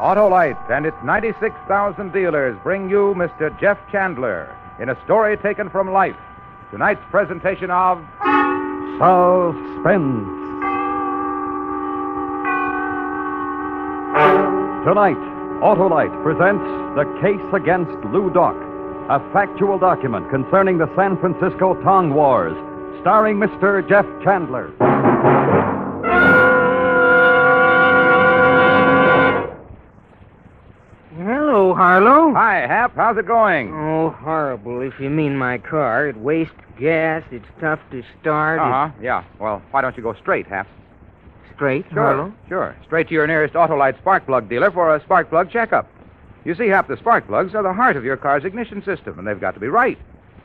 Autolite and its 96,000 dealers bring you Mr. Jeff Chandler in a story taken from life. Tonight's presentation of Suspense. Tonight, Autolite presents The Case Against Loo Doc, a factual document concerning the San Francisco Tong Wars, starring Mr. Jeff Chandler. Hello, Harlow. Hi, Hap. How's it going? Oh, horrible, if you mean my car. It wastes gas. It's tough to start. Yeah. Well, why don't you go straight, Hap? Straight, Harlow? Sure. Straight to your nearest Autolite spark plug dealer for a spark plug checkup. You see, Hap, the spark plugs are the heart of your car's ignition system, and they've got to be right.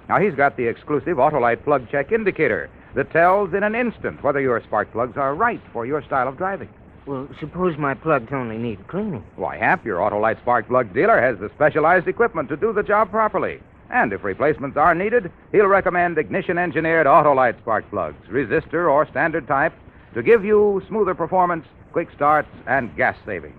Now, he's got the exclusive Autolite plug check indicator that tells in an instant whether your spark plugs are right for your style of driving. Well, suppose my plugs only need cleaning. Why, Hap, your Autolite spark plug dealer has the specialized equipment to do the job properly. And if replacements are needed, he'll recommend ignition-engineered Autolite spark plugs, resistor or standard type, to give you smoother performance, quick starts, and gas savings.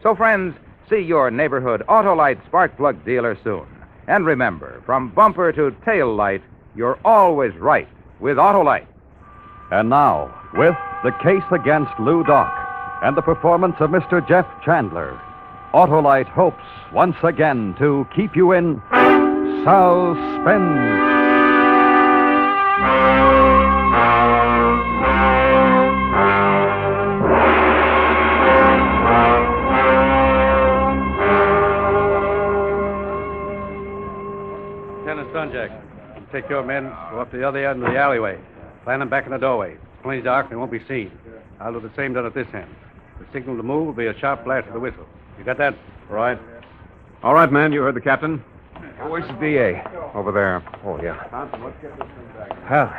So, friends, see your neighborhood Autolite spark plug dealer soon. And remember, from bumper to tail light, you're always right with Autolite. And now, with The Case Against Loo Doc and the performance of Mr. Jeff Chandler, Autolite hopes once again to keep you in suspense. Jack. Take your men, go up to the other end of the alleyway. Plant them back in the doorway. It's plenty dark and they won't be seen. I'll do the same down at this end. The signal to move will be a sharp blast of the whistle. You got that? Right. All right, man. You heard the captain. Where's the DA? Over there. Oh, yeah. Thompson, let's get this thing back. Well,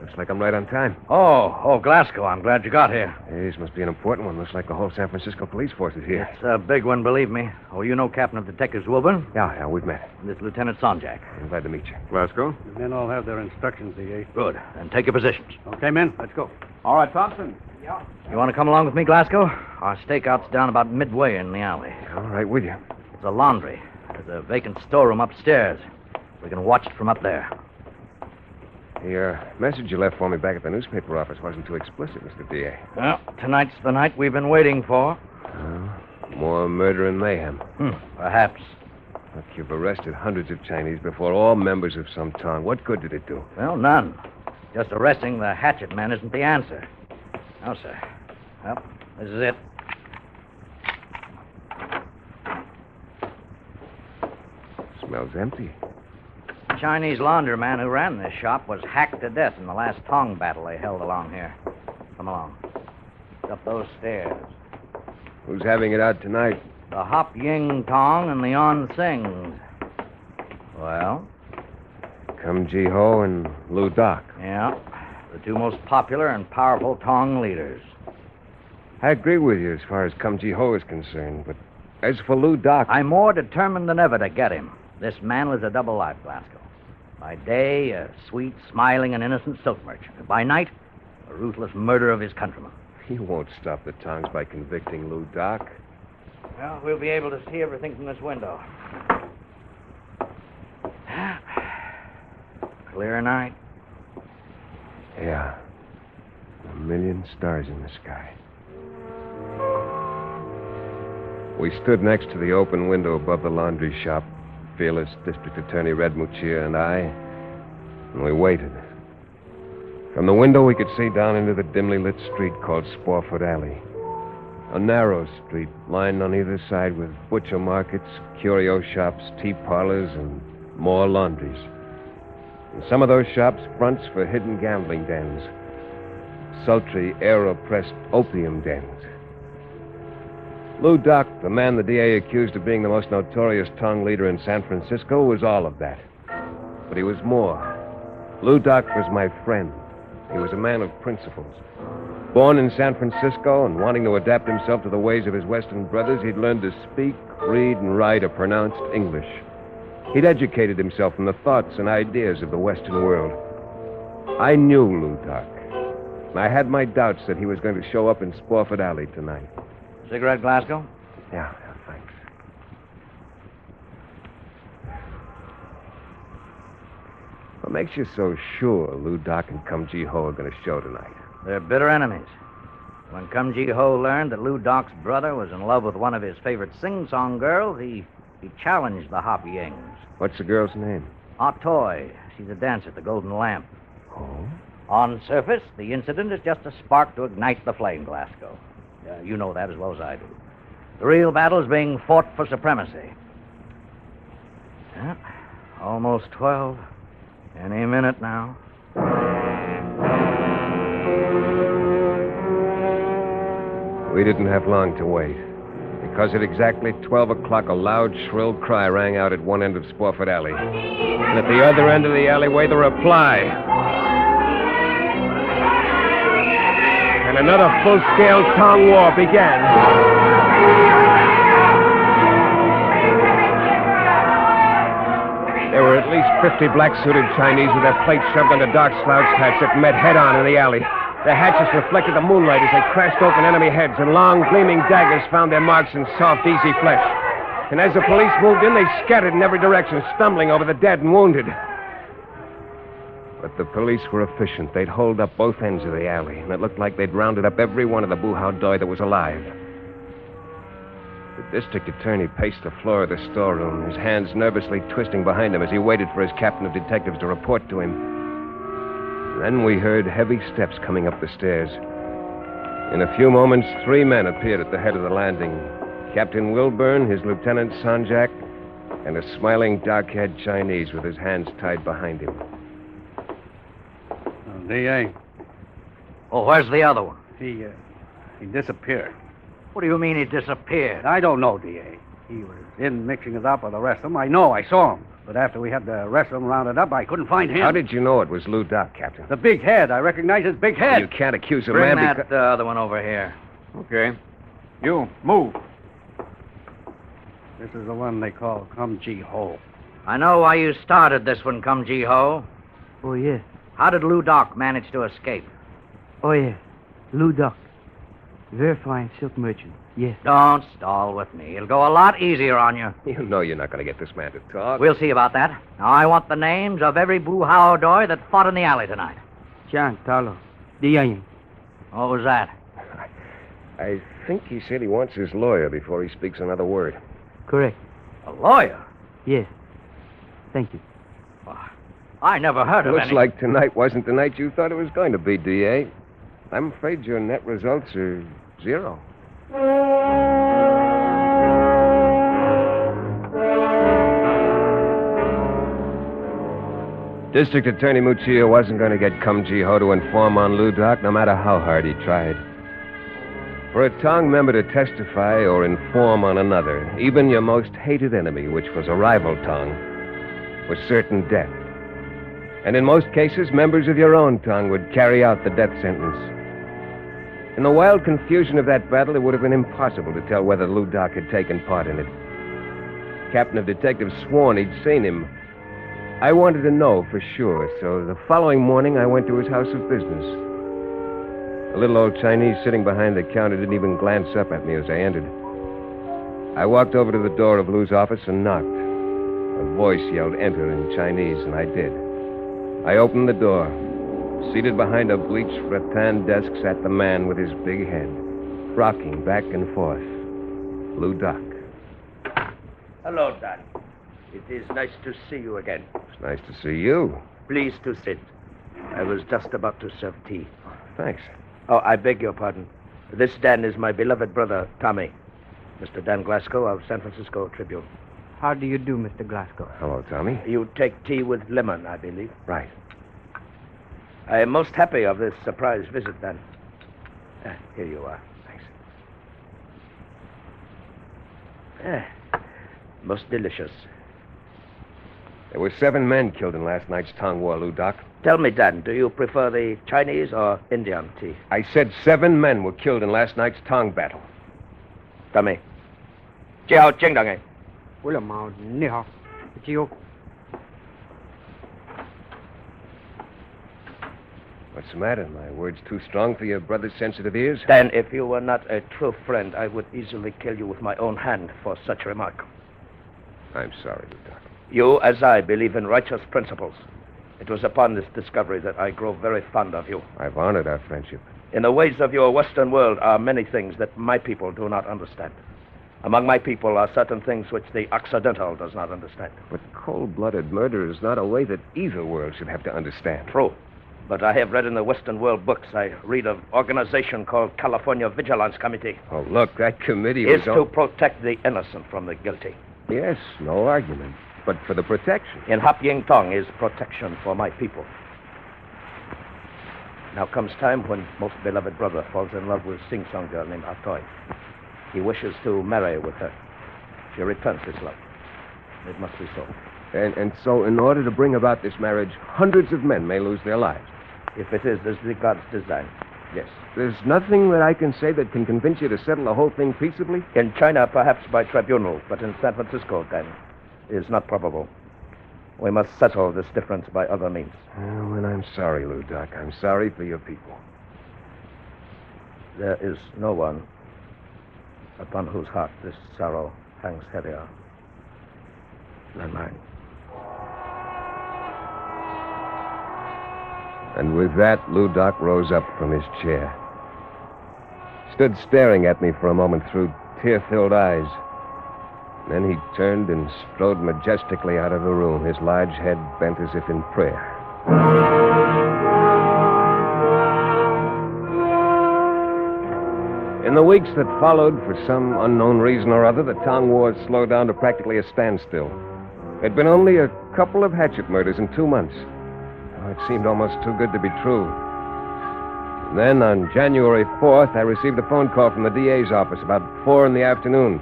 looks like I'm right on time. Oh, Glasgow. I'm glad you got here. Hey, this must be an important one. Looks like the whole San Francisco police force is here. It's a big one, believe me. Oh, you know Captain of Detectives Wilburn? Yeah, we've met. This is Lieutenant Sonjak. I'm glad to meet you. Glasgow. The men all have their instructions, DA. Good. And take your positions. Okay, men, let's go. All right, Thompson. Yeah. You want to come along with me, Glasgow? Our stakeout's down about midway in the alley. All right, with you. It's a laundry. There's a vacant storeroom upstairs. We can watch it from up there. The message you left for me back at the newspaper office wasn't too explicit, Mr. D.A. Well, tonight's the night we've been waiting for. More murder and mayhem. Perhaps. Look, you've arrested hundreds of Chinese before, all members of some Tong. What good did it do? Well, none. Just arresting the hatchet men isn't the answer. No, sir. Well, this is it. Smells empty. The Chinese laundryman who ran this shop was hacked to death in the last Tong battle they held along here. Come along. It's up those stairs. Who's having it out tonight? The Hop Ying Tong and the On Sings. Well? Kum Ji Ho and Loo Doc. Yeah. The two most popular and powerful Tong leaders. I agree with you as far as Kum Ji Ho is concerned, but as for Loo Doc... I'm more determined than ever to get him. This man lives a double life, Glasgow. By day, a sweet, smiling, and innocent silk merchant. By night, a ruthless murderer of his countrymen. He won't stop the Tongs by convicting Loo Doc. Well, we'll be able to see everything from this window. Clear night. Yeah. 1,000,000 stars in the sky. We stood next to the open window above the laundry shop, fearless District Attorney Red Muccia and I, and we waited. From the window, we could see down into the dimly lit street called Spofford Alley. A narrow street lined on either side with butcher markets, curio shops, tea parlors, and more laundries. In some of those shops, fronts for hidden gambling dens, sultry, air-oppressed opium dens. Loo Doc, the man the DA accused of being the most notorious Tong leader in San Francisco, was all of that. But he was more. Loo Doc was my friend. He was a man of principles. Born in San Francisco and wanting to adapt himself to the ways of his Western brothers, he'd learned to speak, read, and write a pronounced English. He'd educated himself from the thoughts and ideas of the Western world. I knew Loo Doc. I had my doubts that he was going to show up in Spofford Alley tonight. Cigarette, Glasgow? Yeah, thanks. What makes you so sure Loo Doc and Kum Ji Ho are going to show tonight? They're bitter enemies. When Kum Ji Ho learned that Loo Doc's brother was in love with one of his favorite sing-song girls, he challenged the Hop Yings. What's the girl's name? Ah Toy. She's a dancer at the Golden Lamp. Oh? On surface, the incident is just a spark to ignite the flame, Glasgow. You know that as well as I do. The real battle is being fought for supremacy. Yeah, almost 12. Any minute now. We didn't have long to wait. Because at exactly 12 o'clock, a loud, shrill cry rang out at one end of Spofford Alley. And at the other end of the alleyway, the reply. And another full-scale Tong War began. There were at least 50 black-suited Chinese with their plates shoved under dark slouched hats that met head-on in the alley. Their hatchets reflected the moonlight as they crashed open enemy heads, and long, gleaming daggers found their marks in soft, easy flesh. And as the police moved in, they scattered in every direction, stumbling over the dead and wounded. But the police were efficient. They'd holed up both ends of the alley, and it looked like they'd rounded up every one of the boo-how doi that was alive. The district attorney paced the floor of the storeroom, his hands nervously twisting behind him as he waited for his captain of detectives to report to him. Then we heard heavy steps coming up the stairs. In a few moments, 3 men appeared at the head of the landing. Captain Wilburn, his Lieutenant Sanjak, and a smiling, dark-haired Chinese with his hands tied behind him. D.A., Oh, where's the other one? he disappeared. What do you mean he disappeared? I don't know, D.A. He was in mixing it up with the rest of them. I know, I saw him. But after we had the rest of them rounded up, I couldn't find him. How did you know it was Loo Doc, Captain? The big head. I recognize his big head. You can't accuse a Bring man that other one over here. Okay. You, move. This is the one they call Kum Ji Ho. I know why you started this one, Kum Ji Ho. Oh, yeah. How did Loo Doc manage to escape? Oh, yeah. Loo Doc. Very fine silk merchant. Yes. Don't stall with me. It'll go a lot easier on you. You know you're not going to get this man to talk. We'll see about that. Now, I want the names of every boo-how doi that fought in the alley tonight. Chan, Talo, Diayin. What was that? I think he said he wants his lawyer before he speaks another word. Correct. A lawyer? Yes. Thank you. I never heard of Looks any... like tonight wasn't the night you thought it was going to be, D.A. I'm afraid your net results are 0. District Attorney Muccia wasn't going to get Kum Ji Ho to inform on Loo Doc, no matter how hard he tried. For a Tong member to testify or inform on another, even your most hated enemy, which was a rival Tong, was certain death. And in most cases, members of your own Tong would carry out the death sentence. In the wild confusion of that battle, it would have been impossible to tell whether Loo Doc had taken part in it. Captain of detectives sworn he'd seen him. I wanted to know for sure, so the following morning I went to his house of business. The little old Chinese sitting behind the counter didn't even glance up at me as I entered. I walked over to the door of Lou's office and knocked. A voice yelled enter in Chinese, and I did. I opened the door. Seated behind a bleached rattan desk sat the man with his big head, rocking back and forth. Loo Doc. Hello, Doc. It is nice to see you again. It's nice to see you. Please to sit. I was just about to serve tea. Thanks. Oh, I beg your pardon. This Dan is my beloved brother, Tommy. Mr. Dan Glasgow of San Francisco Tribune. How do you do, Mr. Glasgow? Hello, Tommy. You take tea with lemon, I believe. Right. I am most happy of this surprise visit, Dan. Here you are. Thanks. Most delicious. There were 7 men killed in last night's Tong War, Loo Doc. Tell me, Dan, do you prefer the Chinese or Indian tea? I said 7 men were killed in last night's Tong battle. Tommy. 最後正當嘅。我老媽，你好，只有 What's What's the matter? My words too strong for your brother's sensitive ears? Dan, if you were not a true friend, I would easily kill you with my own hand for such a remark. I'm sorry, Lou Doc. You, as I, believe in righteous principles. It was upon this discovery that I grew very fond of you. I've honored our friendship. In the ways of your Western world are many things that my people do not understand. Among my people are certain things which the Occidental does not understand. But cold-blooded murder is not a way that either world should have to understand. True. But I have read in the Western world books, I read of an organization called California Vigilance Committee. Oh, look, that committee Is was... to protect the innocent from the guilty. Yes, no argument. But for the protection. In Hop Ying Tong is protection for my people. Now comes time when most beloved brother falls in love with sing-song girl named Atoy. He wishes to marry with her. She returns his love. It must be so. And so, in order to bring about this marriage, hundreds of men may lose their lives. If it is as the gods design, yes. There's nothing that I can say that can convince you to settle the whole thing peaceably? In China, perhaps by tribunal, but in San Francisco, then, is not probable. We must settle this difference by other means. Oh, and I'm sorry, Lou Doc. I'm sorry for your people. There is no one upon whose heart this sorrow hangs heavier than mine. And with that, Lou Doc rose up from his chair. Stood staring at me for a moment through tear-filled eyes. Then he turned and strode majestically out of the room, his large head bent as if in prayer. In the weeks that followed, for some unknown reason or other, the Tong Wars slowed down to practically a standstill. There'd been only a couple of hatchet murders in 2 months. Oh, it seemed almost too good to be true. And then, on January 4th, I received a phone call from the DA's office about 4 in the afternoon.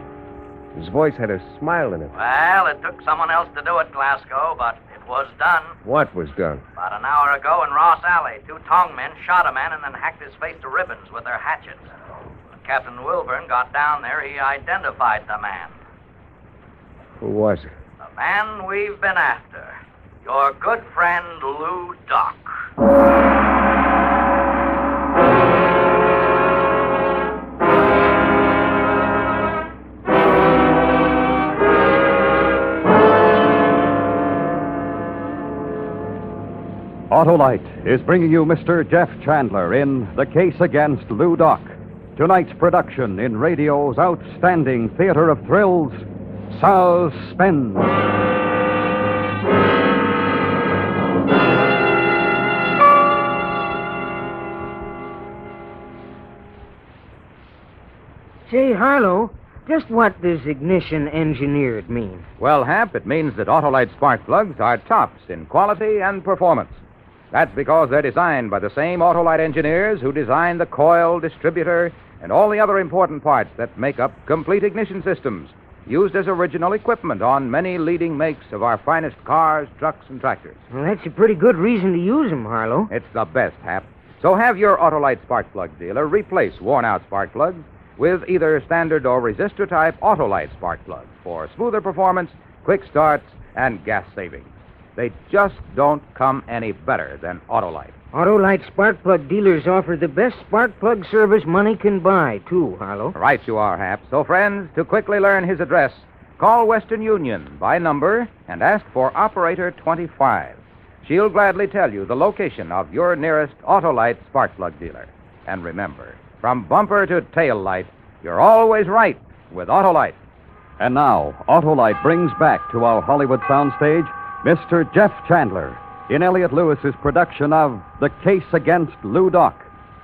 His voice had a smile in it. Well, it took someone else to do it, Glasgow, but it was done. What was done? About an hour ago in Ross Alley, 2 Tong men shot a man and then hacked his face to ribbons with their hatchets. When Captain Wilburn got down there, he identified the man. Who was it? The man we've been after. Your good friend, Lou Doc. Autolite is bringing you Mr. Jeff Chandler in The Case Against Loo Doc. Tonight's production in radio's outstanding theater of thrills, Suspense. Say, Harlow, just what does ignition engineered mean? Well, Hap, it means that Autolite spark plugs are tops in quality and performance. That's because they're designed by the same Autolite engineers who designed the coil, distributor, and all the other important parts that make up complete ignition systems, used as original equipment on many leading makes of our finest cars, trucks, and tractors. Well, that's a pretty good reason to use them, Harlow. It's the best, Hap. So have your Autolite spark plug dealer replace worn-out spark plugs with either standard or resistor-type Autolite spark plugs for smoother performance, quick starts, and gas savings. They just don't come any better than Autolite. Autolite spark plug dealers offer the best spark plug service money can buy, too, Harlow. Right you are, Hap. So, friends, to quickly learn his address, call Western Union by number and ask for Operator 25. She'll gladly tell you the location of your nearest Autolite spark plug dealer. And remember, from bumper to tail light, you're always right with Autolite. And now, Autolite brings back to our Hollywood soundstage Mr. Jeff Chandler in Elliot Lewis's production of The Case Against Loo Doc,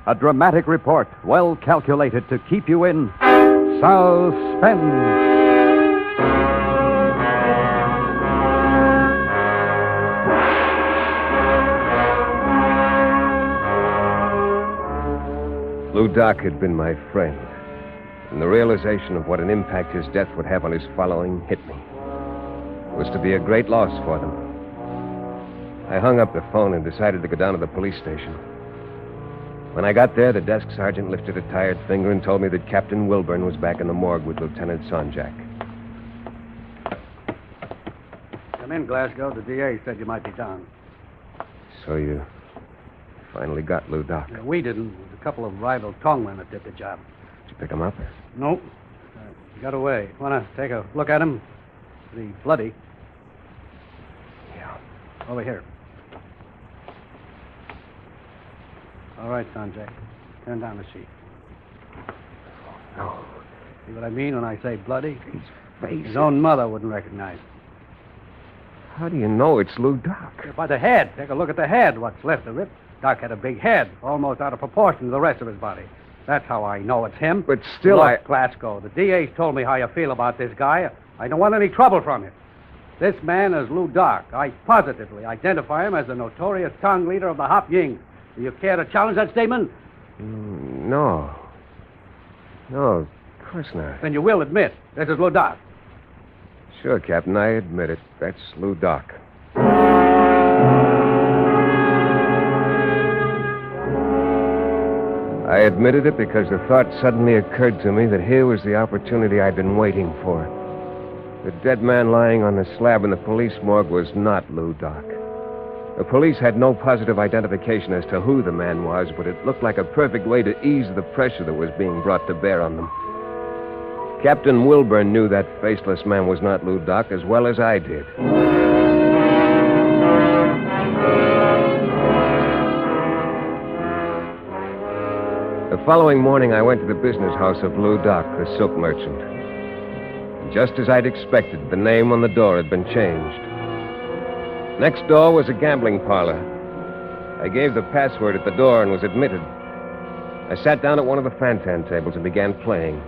a dramatic report well calculated to keep you in suspense. Lou Doc had been my friend, and the realization of what an impact his death would have on his following hit me. It was to be a great loss for them. I hung up the phone and decided to go down to the police station. When I got there, the desk sergeant lifted a tired finger and told me that Captain Wilburn was back in the morgue with Lieutenant Sonjak. Come in, Glasgow. The DA said you might be down. So you Finally got Lou Doc. Yeah, we didn't. It was a couple of rival tongmen that did the job. Did you pick him up? Nope. He got away. Want to take a look at him? Pretty bloody. Yeah. Over here. All right, Sanjay. Turn down the sheet. No. See what I mean when I say bloody? His face. His own mother wouldn't recognize him. How do you know it's Lou Doc? By the head. Take a look at the head, what's left of it. Doc had a big head, almost out of proportion to the rest of his body. That's how I know it's him. But still, Look, Glasgow, the DA's told me how you feel about this guy. I don't want any trouble from him. This man is Lou Doc. I positively identify him as the notorious tongue leader of the Hop Yings. Do you care to challenge that statement? No. No, of course not. Then you will admit this is Lou Doc. Sure, Captain, I admit it. That's Lou Doc. I admitted it because the thought suddenly occurred to me that here was the opportunity I'd been waiting for. The dead man lying on the slab in the police morgue was not Lou Doc. The police had no positive identification as to who the man was, but it looked like a perfect way to ease the pressure that was being brought to bear on them. Captain Wilburn knew that faceless man was not Lou Doc as well as I did. The following morning, I went to the business house of Lou Doc, the silk merchant. Just as I'd expected, the name on the door had been changed. Next door was a gambling parlor. I gave the password at the door and was admitted. I sat down at one of the fantan tables and began playing.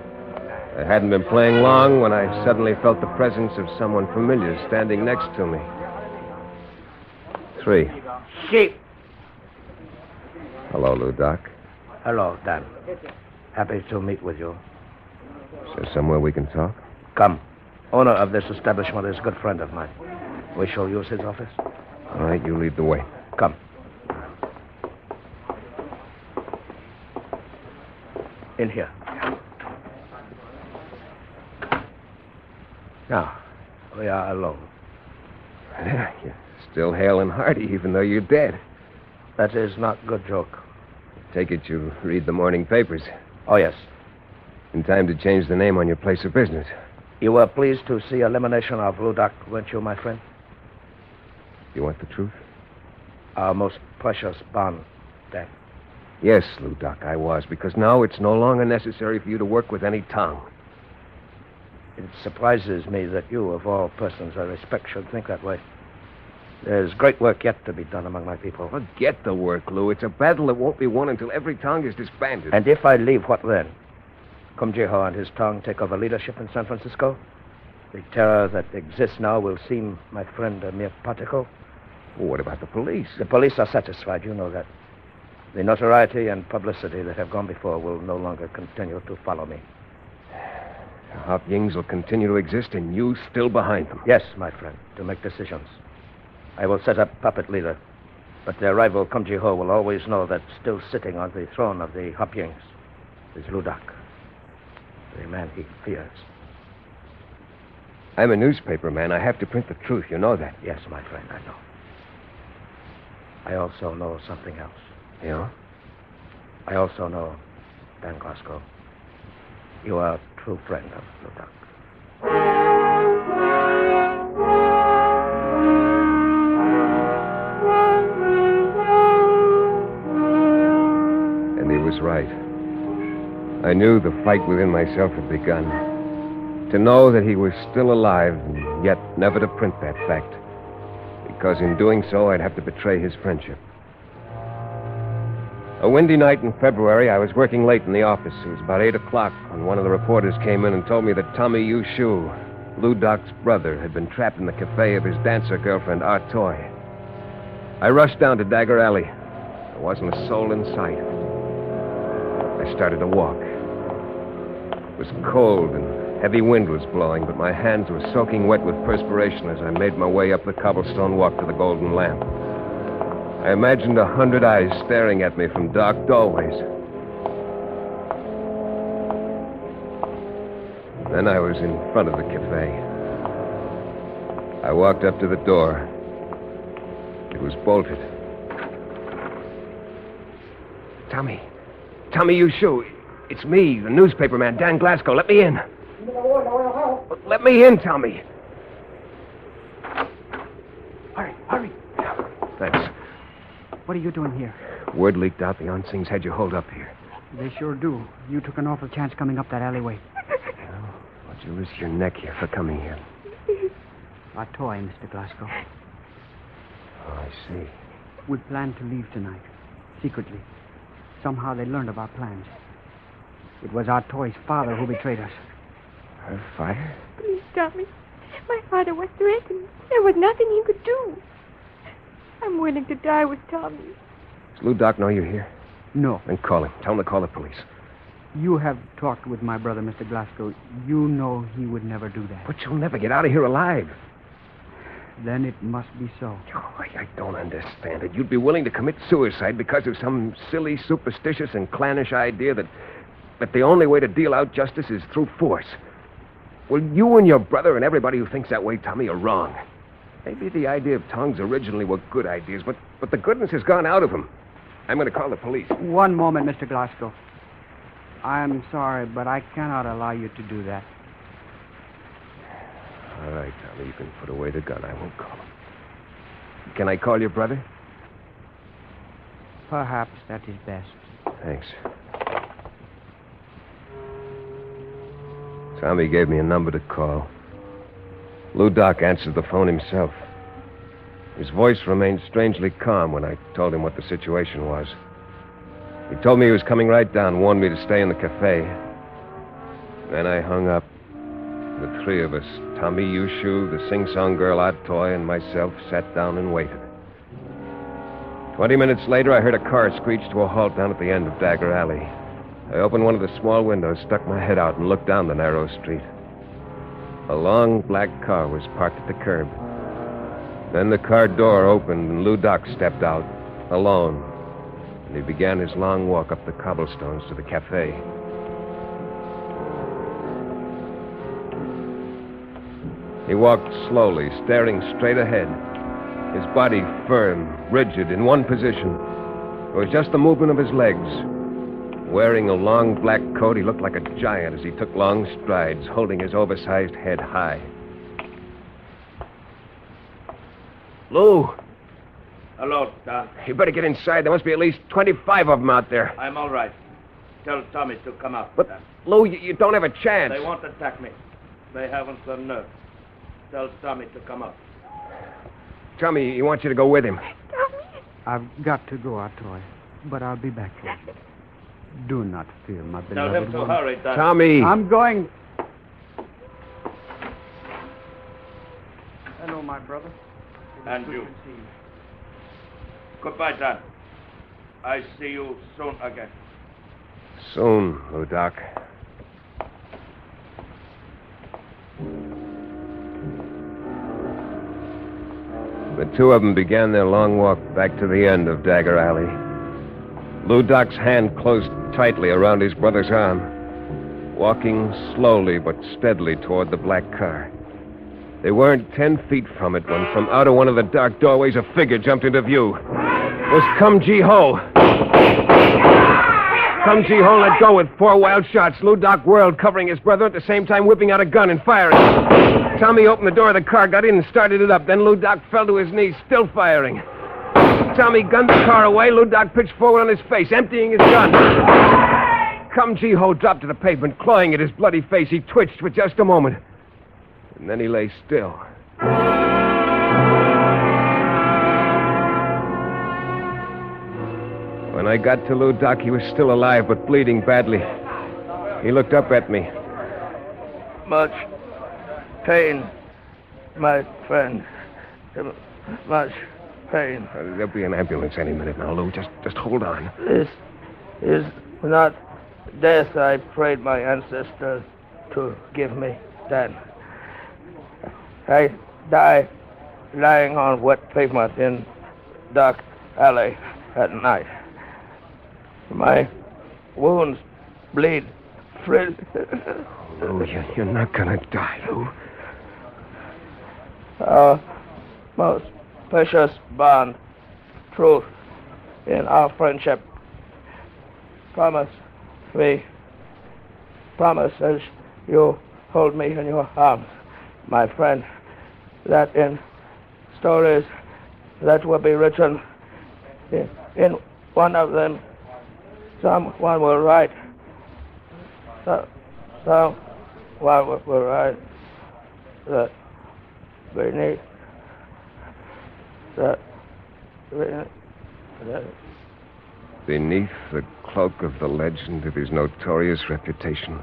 I hadn't been playing long when I suddenly felt the presence of someone familiar standing next to me. 3. Sheep. Hello, Lou Doc. Hello, Dan. Happy to meet with you. Is there somewhere we can talk? Come. Owner of this establishment is a good friend of mine. We shall use his office. All right, you lead the way. Come. In here. Now, we are alone. You're still hale and hearty, even though you're dead. That is not good joke. Take it you read the morning papers. Oh, yes. In time to change the name on your place of business. You were pleased to see elimination of Lou Doc, weren't you, my friend? You want the truth? Our most precious bond, Dan. Yes, Lou Doc, I was, because now it's no longer necessary for you to work with any tongue. It surprises me that you, of all persons I respect, should think that way. There's great work yet to be done among my people. Forget the work, Lou. It's a battle that won't be won until every tongue is disbanded. And if I leave, what then? Kumjiho and his tongue take over leadership in San Francisco? The terror that exists now will seem, my friend, a mere particle. Well, what about the police? The police are satisfied, you know that. The notoriety and publicity that have gone before will no longer continue to follow me. The Hop Yings will continue to exist, and you still behind them. Yes, my friend, to make decisions. I will set up puppet leader, but their rival, Kumjiho, will always know that still sitting on the throne of the Hop Yings is Lou Doc, the man he fears. I'm a newspaper man. I have to print the truth. You know that. Yes, my friend, I know. I also know something else. Yeah? I also know, Dan Glasgow, you are a true friend of Lou Doc. And he was right. I knew the fight within myself had begun. To know that he was still alive, and yet never to print that fact. Because in doing so, I'd have to betray his friendship. A windy night in February, I was working late in the office. It was about 8 o'clock when one of the reporters came in and told me that Tommy Yu Shu, Lou Doc's brother, had been trapped in the cafe of his dancer girlfriend, Artoy. I rushed down to Dagger Alley. There wasn't a soul in sight. I started to walk. It was cold and heavy wind was blowing, but my hands were soaking wet with perspiration as I made my way up the cobblestone walk to the Golden Lamp. I imagined 100 eyes staring at me from dark doorways. Then I was in front of the cafe. I walked up to the door. It was bolted. Tommy. Tommy, you shoe. It's me, the newspaper man, Dan Glasgow. Let me in. Let me in, Tommy. Hurry. Thanks. What are you doing here? Word leaked out the Onsings had you holed up here. They sure do. You took an awful chance coming up that alleyway. Why'd you risk your neck here for coming here? A toy, Mr. Glasgow. Oh, I see. We planned to leave tonight, secretly. Somehow they learned of our plans. It was our toy's father who betrayed us. Her fire? Please, Tommy. My father was threatened. There was nothing he could do. I'm willing to die with Tommy. Does Lou Doc know you're here? No. Then call him. Tell him to call the police. You have talked with my brother, Mr. Glasgow. You know he would never do that. But you'll never get out of here alive. Then it must be so. Oh, I don't understand it. You'd be willing to commit suicide because of some silly, superstitious, and clannish idea that the only way to deal out justice is through force. Well, you and your brother and everybody who thinks that way, Tommy, are wrong. Maybe the idea of tongues originally were good ideas, but the goodness has gone out of them. I'm going to call the police. One moment, Mr. Glasgow. I'm sorry, but I cannot allow you to do that. All right, Tommy, you can put away the gun. I won't call him. Can I call your brother? Perhaps that is best. Thanks. Tommy gave me a number to call. Lou Doc answered the phone himself. His voice remained strangely calm when I told him what the situation was. He told me he was coming right down, warned me to stay in the cafe. Then I hung up. The three of us, Tommy Yushu, the sing-song girl Odd Toy, and myself, sat down and waited. 20 minutes later, I heard a car screech to a halt down at the end of Dagger Alley. I opened one of the small windows, stuck my head out, and looked down the narrow street. A long black car was parked at the curb. Then the car door opened, and Lou Doc stepped out, alone. And he began his long walk up the cobblestones to the cafe. He walked slowly, staring straight ahead, his body firm, rigid, in one position. It was just the movement of his legs. Wearing a long black coat, he looked like a giant as he took long strides, holding his oversized head high. Lou! Hello, Don. You better get inside. There must be at least 25 of them out there. I'm all right. Tell Tommy to come out. But, Lou, you don't have a chance. They won't attack me. They haven't the nerve. Tell Tommy to come up. Tommy, he wants you to go with him. Tommy! I've got to go, Toy, but I'll be back for you. Do not fear, my beloved Tell him to one. hurry, Don. Tommy! I'm going. Hello, my brother. And you. Goodbye, Don. I see you soon again. Soon, Lou Doc. The two of them began their long walk back to the end of Dagger Alley. Lou Doc's hand closed tightly around his brother's arm, walking slowly but steadily toward the black car. They weren't 10 feet from it when from out of one of the dark doorways a figure jumped into view. It was Kum Ji-ho. Kum Ji-ho let go with 4 wild shots. Lou Doc whirled, covering his brother, at the same time whipping out a gun and firing. Tommy opened the door of the car, got in, and started it up. Then Lou Doc fell to his knees, still firing. Tommy gunned the car away. Lou Doc pitched forward on his face, emptying his gun. Kum Ji-ho dropped to the pavement, clawing at his bloody face. He twitched for just a moment. And then he lay still. When I got to Lou Doc, he was still alive, but bleeding badly. He looked up at me. Much pain, my friend. Much pain. There'll be an ambulance any minute now, Lou. Just hold on. This is not death I prayed my ancestors to give me then. I die lying on wet pavement in dark alley at night. My wounds bleed freely. Lou, you're not gonna die, Lou. Our most precious bond, truth in our friendship, promise me. Promise as you hold me in your arms, my friend, that in stories that will be written, in one of them, someone will write. Someone will write that beneath that. Beneath the cloak of the legend of his notorious reputation,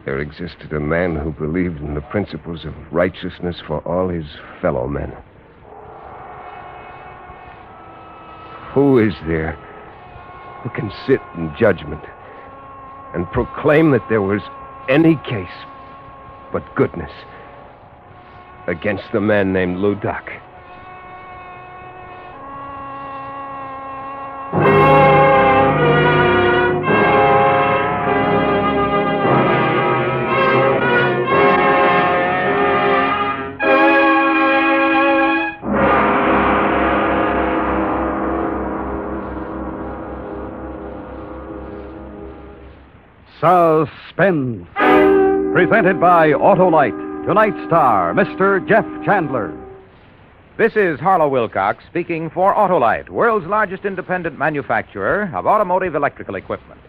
there existed a man who believed in the principles of righteousness for all his fellow men. Who is there who can sit in judgment and proclaim that there was any case but goodness against the man named Loo Doc? Suspense. Presented by Autolite. Tonight's star, Mr. Jeff Chandler. This is Harlow Wilcox speaking for Autolite, world's largest independent manufacturer of automotive electrical equipment.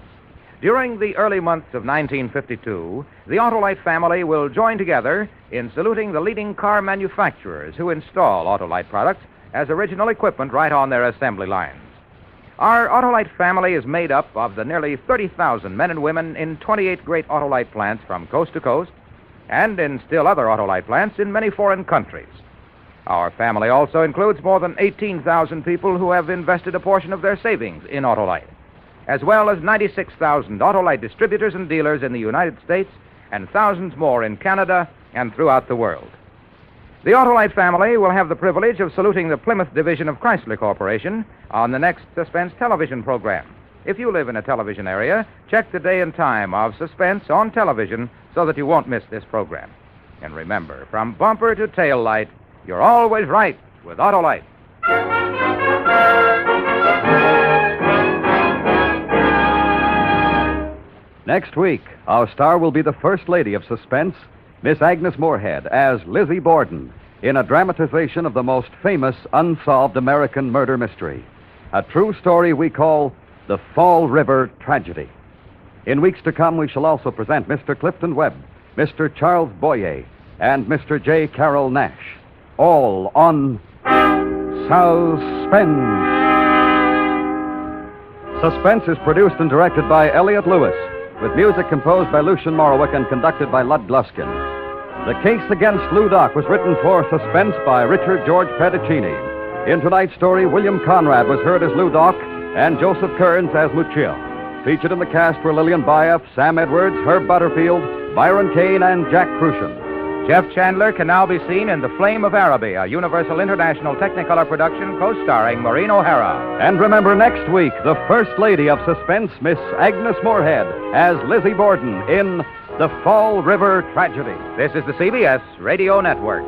During the early months of 1952, the Autolite family will join together in saluting the leading car manufacturers who install Autolite products as original equipment right on their assembly lines. Our Autolite family is made up of the nearly 30,000 men and women in 28 great Autolite plants from coast to coast, and in still other Autolite plants in many foreign countries. Our family also includes more than 18,000 people who have invested a portion of their savings in Autolite, as well as 96,000 Autolite distributors and dealers in the United States and thousands more in Canada and throughout the world. The Autolite family will have the privilege of saluting the Plymouth division of Chrysler Corporation on the next Suspense television program. If you live in a television area, check the day and time of Suspense on television so that you won't miss this program. And remember, from bumper to tail light, you're always right with Autolite. Next week, our star will be the First Lady of Suspense, Miss Agnes Moorehead, as Lizzie Borden, in a dramatization of the most famous unsolved American murder mystery, a true story we call The Fall River Tragedy. In weeks to come, we shall also present Mr. Clifton Webb, Mr. Charles Boyer, and Mr. J. Carroll Nash, all on Suspense. Suspense is produced and directed by Elliott Lewis, with music composed by Lucien Morawick and conducted by Lud Gluskin. The Case Against Loo Doc was written for Suspense by Richard George Pedicini. In tonight's story, William Conrad was heard as Loo Doc and Joseph Kearns as Lucia. Featured in the cast were Lillian Bayef, Sam Edwards, Herb Butterfield, Byron Kane, and Jack Crucian. Jeff Chandler can now be seen in The Flame of Araby, a Universal International Technicolor production co-starring Maureen O'Hara. And remember, next week, the First Lady of Suspense, Miss Agnes Moorehead, as Lizzie Borden in The Fall River Tragedy. This is the CBS Radio Network.